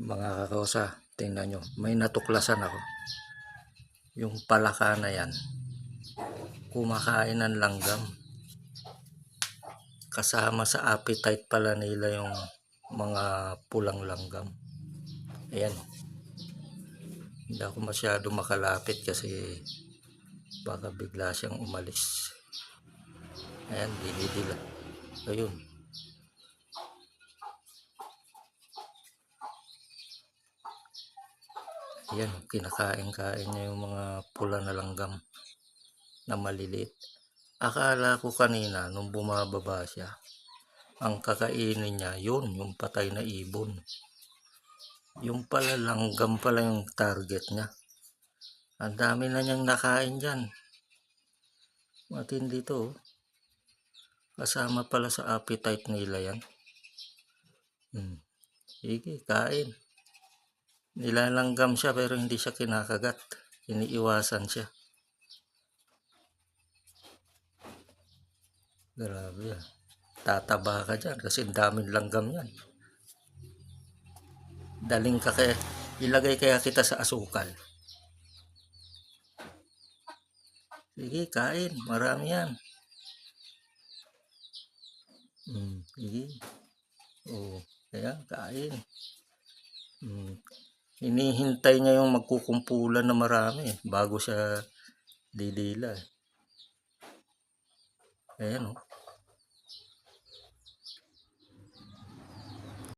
Mga kakosa, tingnan nyo, may natuklasan ako. Yung palaka na yan, kumakain ng langgam. Kasama sa appetite pala nila yung mga pulang langgam. Ayan. Hindi ako masyado makalapit kasi baka bigla siyang umalis. Ayan, dinidila. Ayun. Ayan, kinakain-kain niya yung mga pula na langgam na maliliit. Akala ko kanina nung bumababa siya, ang kakainin niya yun, yung patay na ibon. Yung pala langgam pala yung target niya. Ang dami na niyang nakain dyan. Matindi to. Kasama pala sa appetite nila yan. Sige, kain. Nilalanggam siya pero hindi siya kinakagat. Iniiwasan siya. Grabe yan. Tataba ka dyan kasi daming langgam yan. Daling ka kaya, ilagay kaya kita sa asukal. Sige, kain. Marami yan. Sige. Oo, kaya kain. Hinihintay niya yung magkukumpulan na marami bago siya didila. Ayan o.